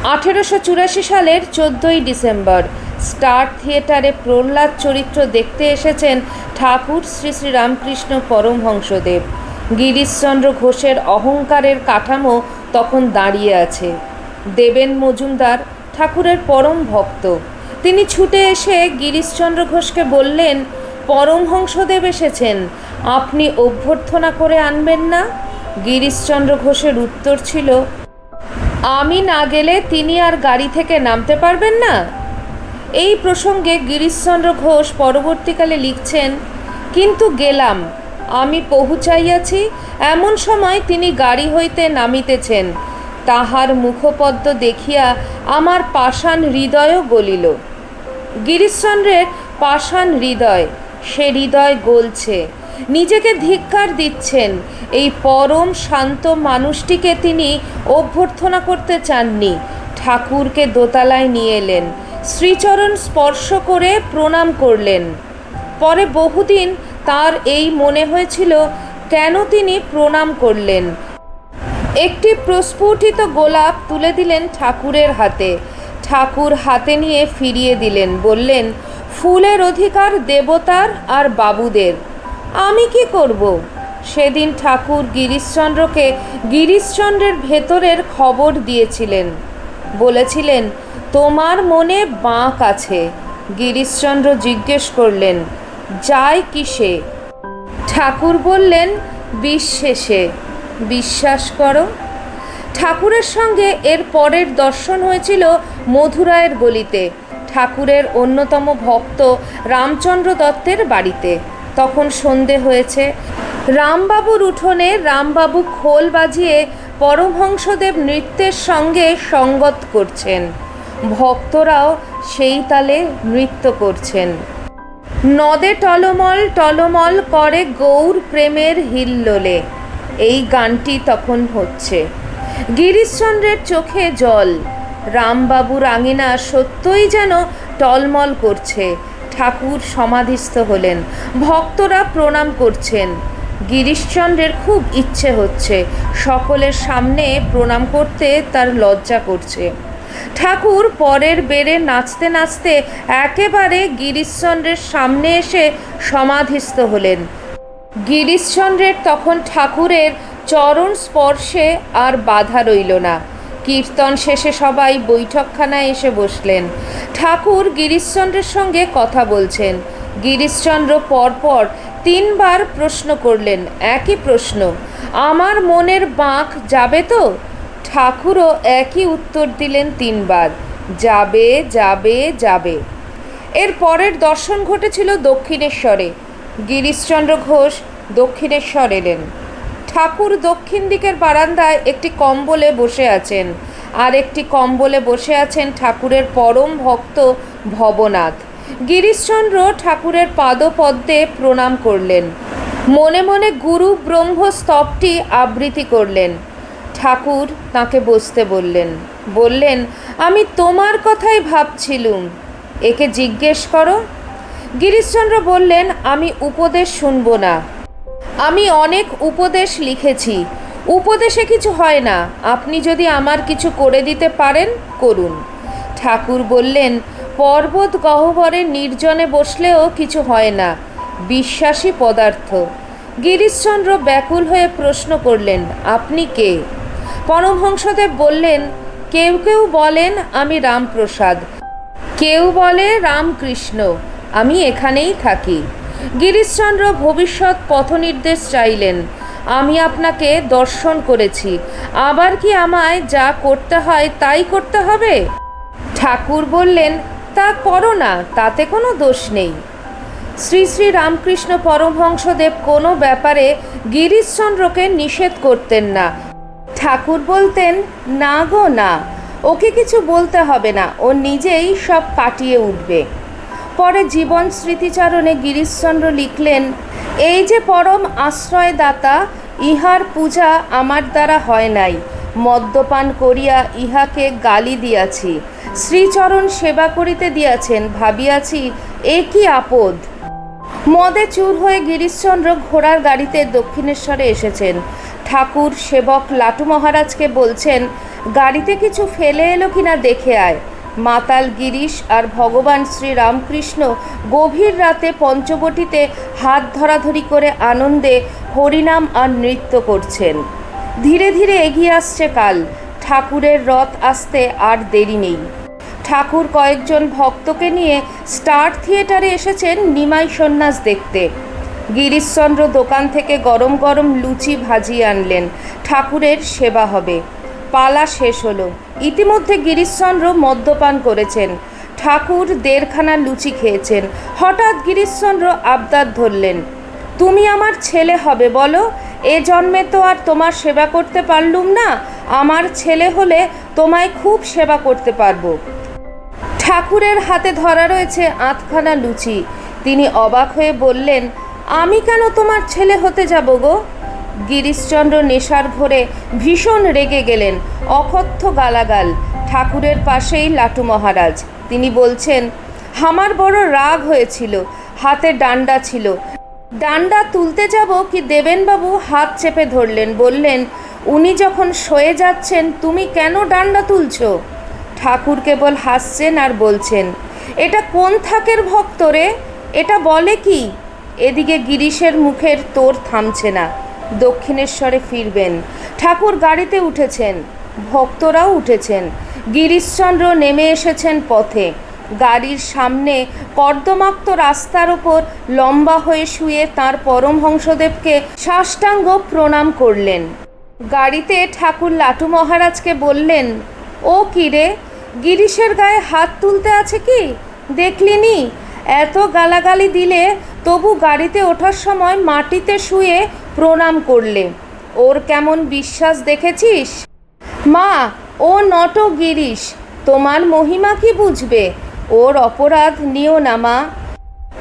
1884 সালের 14ই December star থিয়েটারে প্রহ্লাদ চরিত্র দেখতে এসেছেন ঠাকুর শ্রী শ্রী রামকৃষ্ণ পরমহংসদেব। গিরিশচন্দ্র ঘোষের অহংকারের কাঠামো তখন দাঁড়িয়ে আছে। দেবেন মজুমদার ঠাকুরের পরম ভক্ত। তিনি ছুটে এসে গিরিশচন্দ্র ঘোষকে বললেন, পরমহংসদেব এসেছেন, আপনি অভ্যর্থনা করে আনবেন না? গিরিশচন্দ্র ঘোষের উত্তর ছিল, আমি না গেলে তিনি আর গাড়ি থেকে নামতে পারবেন না। এই প্রসঙ্গে গিরিশচন্দ্র ঘোষ পরবর্তীকালে লিখছেন, কিন্তু গেলাম, আমি পৌঁছাইয়াছি এমন সময় তিনি গাড়ি হইতে নামিতেছেন। তাহার মুখপদ্ম দেখিয়া আমার পাষাণ হৃদয়ও গলিল। গিরিশচন্দ্রের পাষাণ হৃদয়, সে হৃদয় গলছে। নিজেকে ধিক্কার দিচ্ছেন। এই পরম শান্ত মানুষটিকে তিনি অভ্যর্থনা করতে চাননি। ঠাকুরকে দোতলায় নিয়ে এলেন, শ্রীচরণ স্পর্শ করে প্রণাম করলেন। পরে বহুদিন তার এই মনে হয়েছিল, কেন তিনি প্রণাম করলেন। একটি প্রস্ফুটিত গোলাপ তুলে দিলেন ঠাকুরের হাতে। ঠাকুর হাতে নিয়ে ফিরিয়ে দিলেন, বললেন, ফুলের অধিকার দেবতার আর বাবুদের, আমি কি করব? সেদিন ঠাকুর গিরিশচন্দ্রকে গিরিশচন্দ্রের ভেতরের খবর দিয়েছিলেন। বলেছিলেন, তোমার মনে বাঁক আছে। গিরিশচন্দ্র জিজ্ঞেস করলেন, যায় কিসে? ঠাকুর বললেন, বিশ্বাসে। বিশ্বাস করো। ঠাকুরের সঙ্গে এর পরের দর্শন হয়েছিল মধুরায়ের গলিতে, ঠাকুরের অন্যতম ভক্ত রামচন্দ্র দত্তের বাড়িতে। তখন সন্ধে হয়েছে। রামবাবুর উঠোনে রামবাবু খোল বাজিয়ে পরমহংসদেব নৃত্যের সঙ্গে সঙ্গত করছেন। ভক্তরাও সেই তালে নৃত্য করছেন। নদে টলমল টলমল করে গৌর প্রেমের হিল্লোলে, এই গানটি তখন হচ্ছে। গিরিশচন্দ্রের চোখে জল। রামবাবুর আঙিনা সত্যই যেন টলমল করছে। ঠাকুর সমাধিস্থ হলেন, ভক্তরা প্রণাম করছেন। গিরিশচন্দ্রের খুব ইচ্ছে হচ্ছে, সকলের সামনে প্রণাম করতে তার লজ্জা করছে। ঠাকুর পরের বেড়ে নাচতে নাচতে একেবারে গিরিশচন্দ্রের সামনে এসে সমাধিস্থ হলেন। গিরিশচন্দ্রের তখন ঠাকুরের চরণ স্পর্শে আর বাধা রইল না। কীর্তন শেষে সবাই বৈঠকখানায় এসে বসলেন। ঠাকুর গিরিশচন্দ্রের সঙ্গে কথা বলছেন। গিরিশচন্দ্র পরপর 3 বার প্রশ্ন করলেন, একই প্রশ্ন, আমার মনের বাঁক যাবে তো? ঠাকুরও একই উত্তর দিলেন 3 বার, যাবে যাবে যাবে। এর পরের দর্শন ঘটেছিল দক্ষিণেশ্বরে। গিরিশচন্দ্র ঘোষ দক্ষিণেশ্বর এলেন। ঠাকুর দক্ষিণ দিকের বারান্দায় একটি কম্বলে বসে আছেন, আর একটি কম্বলে বসে আছেন ঠাকুরের পরম ভক্ত ভবনাথ। গিরিশচন্দ্র ঠাকুরের পাদপদ্মে প্রণাম করলেন। মনে মনে গুরু ব্রহ্ম স্তবটি আবৃত্তি করলেন। ঠাকুর তাঁকে বসতে বললেন। বললেন, আমি তোমার কথাই ভাবছিলুম, একে জিজ্ঞেস করো। গিরিশচন্দ্র বললেন, আমি উপদেশ শুনব না। আমি অনেক উপদেশ লিখেছি, উপদেশে কিছু হয় না। আপনি যদি আমার কিছু করে দিতে পারেন, করুন। ঠাকুর বললেন, পর্বত গহ্বরে নির্জনে বসলেও কিছু হয় না, বিশ্বাসী পদার্থ। গিরিশচন্দ্র ব্যাকুল হয়ে প্রশ্ন করলেন, আপনি কে? পরমহংসদেব বললেন, কেউ কেউ বলেন আমি রামপ্রসাদ, কেউ বলে রামকৃষ্ণ, আমি এখানেই থাকি। গিরিশচন্দ্র ভবিষ্যৎ পথনির্দেশ চাইলেন। আমি আপনাকে দর্শন করেছি, আবার কি আমায় যা করতে হয় তাই করতে হবে? ঠাকুর বললেন, তা করো না, তাতে কোনো দোষ নেই। শ্রী শ্রী রামকৃষ্ণ পরমহংসদেব কোনো ব্যাপারে গিরিশচন্দ্রকে নিষেধ করতেন না। ঠাকুর বলতেন, না গো না, ওকে কিছু বলতে হবে না, ও নিজেই সব কাটিয়ে উঠবে। পরে জীবন স্মৃতিচারণে গিরিশচন্দ্র লিখলেন, এই যে পরম আশ্রয়দাতা, ইহার পূজা আমার দ্বারা হয় নাই। মদ্যপান করিয়া ইহাকে গালি দিয়াছি, শ্রীচরণ সেবা করিতে দিয়াছেন, ভাবিয়াছি এ কি আপদ। মদে চুর হয়ে গিরিশচন্দ্র ঘোড়ার গাড়িতে দক্ষিণেশ্বরে এসেছেন। ঠাকুর সেবক লাটু মহারাজকে বলছেন, গাড়িতে কিছু ফেলে এলো কিনা দেখে আয়। মাতাল গিরিশ আর ভগবান শ্রীরামকৃষ্ণ গভীর রাতে পঞ্চবটিতে হাত ধরাধরি করে আনন্দে হরিনাম আর নৃত্য করছেন। ধীরে ধীরে এগিয়ে আসছে কাল। ঠাকুরের রথ আসতে আর দেরি নেই। ঠাকুর কয়েকজন ভক্তকে নিয়ে স্টার থিয়েটারে এসেছেন নিমাই সন্ন্যাস দেখতে। গিরিশচন্দ্র দোকান থেকে গরম গরম লুচি ভাজিয়ে আনলেন। ঠাকুরের সেবা হবে। পালা শেষ হলো। ইতিমধ্যে গিরিশচন্দ্র মদ্যপান করেছেন। ঠাকুর 1.5খানা লুচি খেয়েছেন। হঠাৎ গিরিশচন্দ্র আবদার ধরলেন, তুমি আমার ছেলে হবে বলো? এ জন্মে তো আর তোমার সেবা করতে পারলুম না, আমার ছেলে হলে তোমায় খুব সেবা করতে পারবো। ঠাকুরের হাতে ধরা রয়েছে 8খানা লুচি। তিনি অবাক হয়ে বললেন, আমি কেন তোমার ছেলে হতে যাব গো? গিরিশচন্দ্র নেশার ঘোরে ভীষণ রেগে গেলেন। অকথ্য গালাগাল। ঠাকুরের পাশেই লাটু মহারাজ। তিনি বলছেন, আমার বড় রাগ হয়েছিল। হাতে ডান্ডা ছিল। ডান্ডা তুলতে যাব কি দেবেনবাবু হাত চেপে ধরলেন। বললেন, উনি যখন সয়ে যাচ্ছেন তুমি কেন ডান্ডা তুলছো? ঠাকুর কেবল হাসছেন আর বলছেন, এটা কোন থাকের ভক্ত রে? এটা বলে কি? এদিকে গিরিশের মুখের তোর থামছে না। দক্ষিণেশ্বরে ফিরবেন। ঠাকুর গাড়িতে উঠেছেন। ভক্তরাও উঠেছেন। গিরিশচন্দ্র নেমে এসেছেন পথে। গাড়ির সামনে কর্দমাক্ত রাস্তার ওপর লম্বা হয়ে শুয়ে তাঁর পরমহংসদেবকে সাষ্টাঙ্গ প্রণাম করলেন। গাড়িতে ঠাকুর লাটু মহারাজকে বললেন, ও কি রে, গিরিশের গায়ে হাত তুলতে আছে কি? দেখলিনি? এত গালাগালি দিলে তবু গাড়িতে ওঠার সময় মাটিতে শুয়ে প্রণাম করলে। ওর কেমন বিশ্বাস দেখেছিস? মা, ও নট গিরিশ, তোমার মহিমা কি বুঝবে? ওর অপরাধ নিও না মা।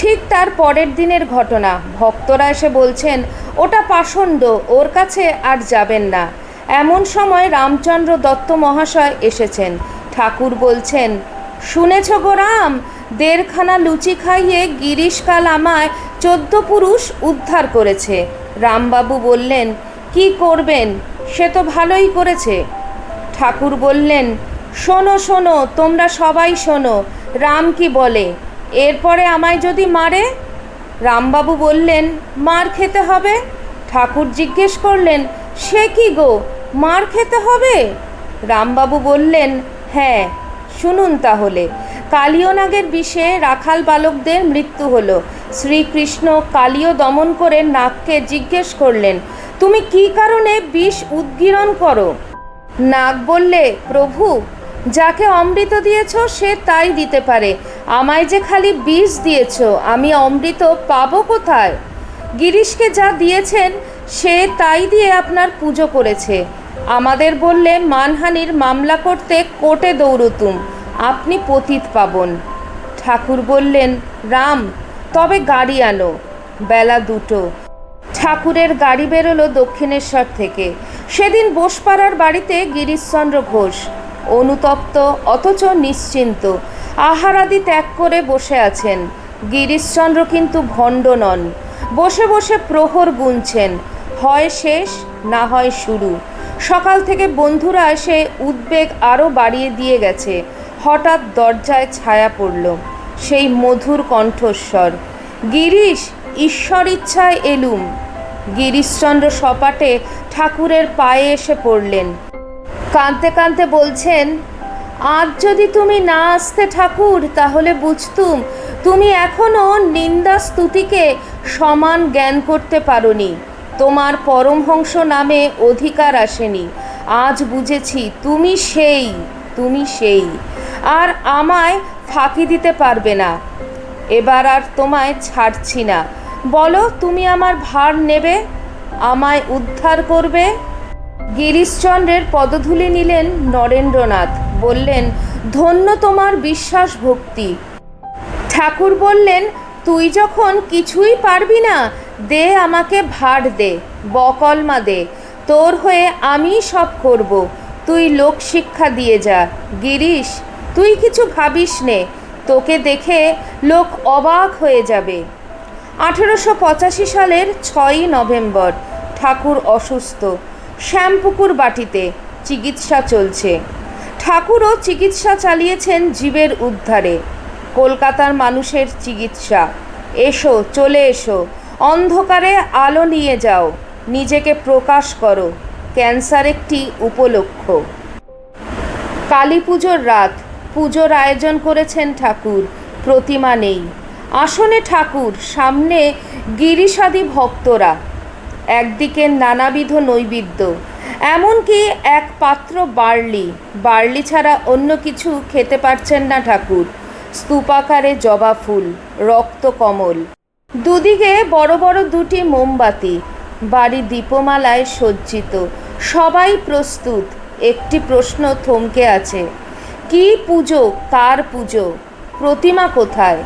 ঠিক তার পরের দিনের ঘটনা। ভক্তরা এসে বলছেন, ওটা পাষণ্ড, ওর কাছে আর যাবেন না। এমন সময় রামচন্দ্র দত্ত মহাশয় এসেছেন। ঠাকুর বলছেন, শুনেছ গো রাম, 1.5খানা লুচি খাইয়ে গিরিশ কাল আমায় 14 পুরুষ উদ্ধার করেছে। রামবাবু বললেন, কি করবেন, সে তো ভালোই করেছে। ঠাকুর বললেন, শোনো শোনো, তোমরা সবাই শোনো, রাম কি বলে। এরপরে আমায় যদি মারে? রামবাবু বললেন, মার খেতে হবে। ঠাকুর জিজ্ঞেস করলেন, সে কি গো, মার খেতে হবে? রামবাবু বললেন, হ্যাঁ, শুনুন তাহলে। কালীয় নাগের বিষে রাখাল বালকদের মৃত্যু হলো। শ্রীকৃষ্ণ কালীয় দমন করে নাগকে জিজ্ঞেস করলেন, তুমি কি কারণে বিষ উদ্গীরণ করো? নাগ বললে, প্রভু, যাকে অমৃত দিয়েছ সে তাই দিতে পারে। আমায় যে খালি বিষ দিয়েছ, আমি অমৃত পাবো কোথায়? গিরিশকে যা দিয়েছেন সে তাই দিয়ে আপনার পুজো করেছে। আমাদের বললে মানহানির মামলা করতে কোর্টে দৌড়তুম, আপনি পতিত পাবন। ঠাকুর বললেন, রাম, তবে গাড়ি আনো। বেলা 2টো। ঠাকুরের গাড়ি বেরোলো দক্ষিণেশ্বর থেকে। সেদিন বোসপাড়ার বাড়িতে গিরিশচন্দ্র ঘোষ অনুতপ্ত অথচ নিশ্চিন্ত আহারাদি ত্যাগ করে বসে আছেন। গিরিশচন্দ্র কিন্তু ভণ্ড নন। বসে বসে প্রহর গুনছেন, হয় শেষ না হয় শুরু। সকাল থেকে বন্ধুরা এসে উদ্বেগ আরও বাড়িয়ে দিয়ে গেছে। হঠাৎ দরজায় ছায়া পড়ল। সেই মধুর কণ্ঠস্বর, গিরিশ, ঈশ্বর ইচ্ছায় এলুম। গিরিশচন্দ্র সপাটে ঠাকুরের পায়ে এসে পড়লেন। কাঁদতে কাঁদতে বলছেন, আজ যদি তুমি না আসতে ঠাকুর, তাহলে বুঝতুম তুমি এখনও নিন্দা স্তুতিকে সমান জ্ঞান করতে পারোনি। তোমার পরমহংস নামে অধিকার আসেনি। আজ বুঝেছি তুমি সেই আর আমায় ফাঁকি দিতে পারবে না। এবার আর তোমায় ছাড়ছি না। বলো, তুমি আমার ভার নেবে, আমায় উদ্ধার করবে? গিরিশচন্দ্রের পদধূলি নিলেন নরেন্দ্রনাথ। বললেন, ধন্য তোমার বিশ্বাস ভক্তি। ঠাকুর বললেন, তুই যখন কিছুই পারবি না, দে আমাকে ভার দে, বকলমা দে, তোর হয়ে আমি সব করব। তুই লোক শিক্ষা দিয়ে যা। গিরিশ, তুই কিছু ভাবিস নে, তোকে দেখে লোক অবাক হয়ে যাবে। 1885 সালের 6ই নভেম্বর। ঠাকুর অসুস্থ। শ্যামপুকুর বাটিতে চিকিৎসা চলছে। ঠাকুরও চিকিৎসা চালিয়েছেন জীবের উদ্ধারে। কলকাতার মানুষের চিকিৎসা। এসো, চলে এসো, অন্ধকারে আলো নিয়ে যাও, নিজেকে প্রকাশ করো। ক্যান্সার একটি উপলক্ষ। কালী পুজোর রাত। পুজোর আয়োজন করেছেন ঠাকুর। প্রতিমা নেই। আসনে ঠাকুর, সামনে গিরিশাদি ভক্তরা। একদিকে নানাবিধ নৈবেদ্য, এমনকি এক পাত্র বার্লি ছাড়া অন্য কিছু খেতে পারছেন না ঠাকুর। স্তূপাকারে জবা ফুল, রক্তকমল, দুদিকে বড় বড় দুটি মোমবাতি, বাড়ি দীপমালায় সজ্জিত। সবাই প্রস্তুত। একটি প্রশ্ন থমকে আছে, কি পুজো, কার পুজো, প্রতিমা কোথায়?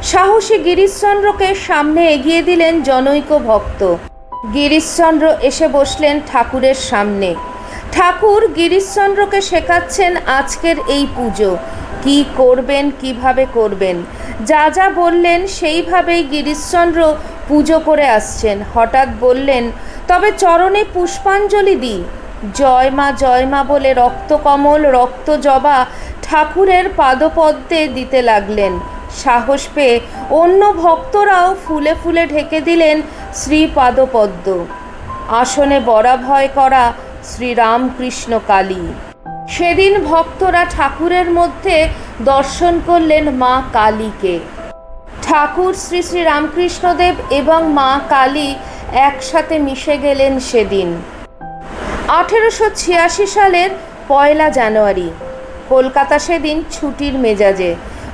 সাহসী গিরিশচন্দ্রকে সামনে এগিয়ে দিলেন জনৈক ভক্ত। গিরিশচন্দ্র এসে বসলেন ঠাকুরের সামনে। ঠাকুর গিরিশচন্দ্রকে শেখাচ্ছেন আজকের এই পুজো, কি করবেন, কিভাবে করবেন। যা যা বললেন সেইভাবেই গিরিশচন্দ্র পুজো করে আসছেন। হঠাৎ বললেন, তবে চরণে পুষ্পাঞ্জলি দিই। জয় মা বলে রক্তকমল, রক্ত জবা ঠাকুরের পাদপদ্মে দিতে লাগলেন। সাহস পেয়ে অন্য ভক্তরাও ফুলে ফুলে ঢেকে দিলেন শ্রীপাদপদ্ম। আসনে বরাভয় করা শ্রীরামকৃষ্ণ কালী। সেদিন ভক্তরা ঠাকুরের মধ্যে দর্শন করলেন মা কালীকে। ঠাকুর শ্রী শ্রী রামকৃষ্ণদেব এবং মা কালী একসাথে মিশে গেলেন সেদিন। 1886 সালের 1 জানুয়ারি। কলকাতা সেদিন ছুটির মেজাজে।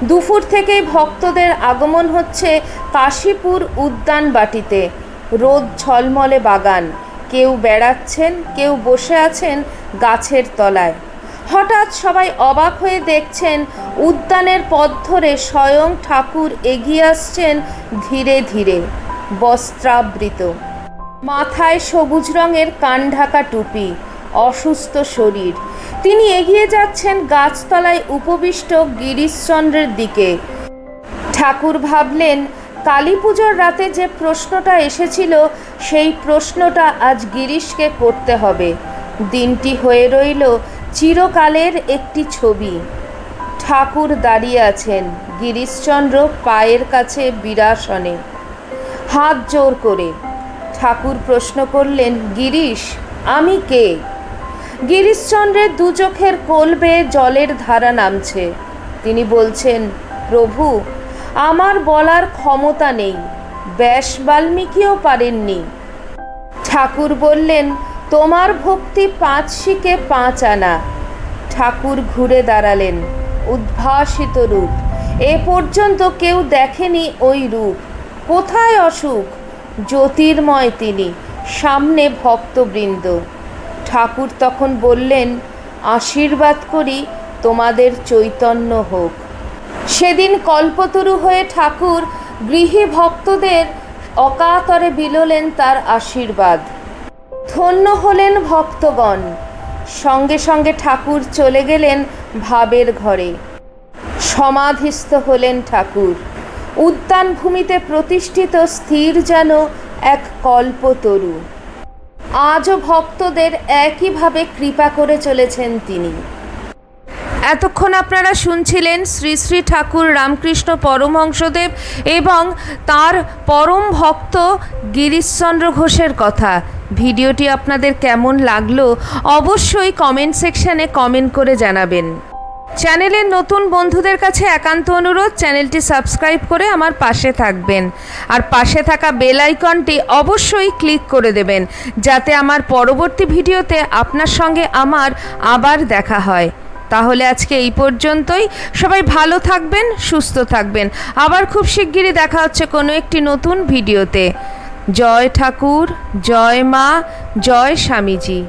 দুপুর থেকেই ভক্তদের আগমন হচ্ছে কাশীপুর উদ্যান বাটিতে। রোদ ঝলমলে বাগান। কেউ বেড়াচ্ছেন, কেউ বসে আছেন গাছের তলায়। হঠাৎ সবাই অবাক হয়ে দেখছেন উদ্যানের পথ ধরে স্বয়ং ঠাকুর এগিয়ে আসছেন ধীরে ধীরে, বস্ত্রাবৃত, মাথায় সবুজ রঙের কানঢাকা টুপি, অসুস্থ শরীর। তিনি এগিয়ে যাচ্ছেন গাছতলায় উপবিষ্ট গিরিশচন্দ্রের দিকে। ঠাকুর ভাবলেন, কালী পুজোর রাতে যে প্রশ্নটা এসেছিল সেই প্রশ্নটা আজ গিরিশকে করতে হবে। দিনটি হয়ে রইল চিরকালের একটি ছবি। ঠাকুর দাঁড়িয়ে আছেন, গিরিশচন্দ্র পায়ের কাছে বিরাসনে, হাত জোর করে। ঠাকুর প্রশ্ন করলেন, গিরিশ, আমি কে? গিরিশচন্দ্রের দু চোখের কোল বেয়ে জলের ধারা নামছে। তিনি বলছেন, প্রভু, আমার বলার ক্ষমতা নেই, ব্যাস বাল্মীকিও পারেননি। ঠাকুর বললেন, তোমার ভক্তি 5 শিকে 5 আনা। ঠাকুর ঘুরে দাঁড়ালেন। উদ্ভাসিত রূপ। এ পর্যন্ত কেউ দেখেনি ওই রূপ। কোথায় অসুখ? জ্যোতির্ময় তিনি, সামনে ভক্তবৃন্দ। ঠাকুর তখন বললেন, আশীর্বাদ করি তোমাদের চৈতন্য হোক। সেদিন কল্পতরু হয়ে ঠাকুর গৃহী ভক্তদের অকাতরে বিলোলেন তার আশীর্বাদ। ধন্য হলেন ভক্তগণ। সঙ্গে সঙ্গে ঠাকুর চলে গেলেন ভাবের ঘরে। সমাধিস্থ হলেন ঠাকুর। উদ্যান ভূমিতে প্রতিষ্ঠিত স্থির যেন এক কল্পতরু। আজও ভক্তদের একইভাবে কৃপা করে চলেছেন তিনি। এতক্ষণ আপনারা শুনছিলেন শ্রী শ্রী ঠাকুর রামকৃষ্ণ পরমহংসদেব এবং তার পরম ভক্ত গিরিশচন্দ্র ঘোষের কথা। ভিডিওটি আপনাদের কেমন লাগলো অবশ্যই কমেন্ট সেকশানে কমেন্ট করে জানাবেন। চ্যানেলের নতুন বন্ধুদের কাছে একান্ত অনুরোধ, চ্যানেলটি সাবস্ক্রাইব করে আমার পাশে থাকবেন আর পাশে থাকা বেল আইকনটি অবশ্যই ক্লিক করে দেবেন, যাতে আমার পরবর্তী ভিডিওতে আপনার সঙ্গে আমার আবার দেখা হয়। তাহলে আজকে এই পর্যন্তই। সবাই ভালো থাকবেন, সুস্থ থাকবেন। আবার খুব শিগগিরই দেখা হচ্ছে কোনো একটি নতুন ভিডিওতে। জয় ঠাকুর, জয় মা, জয় স্বামীজি।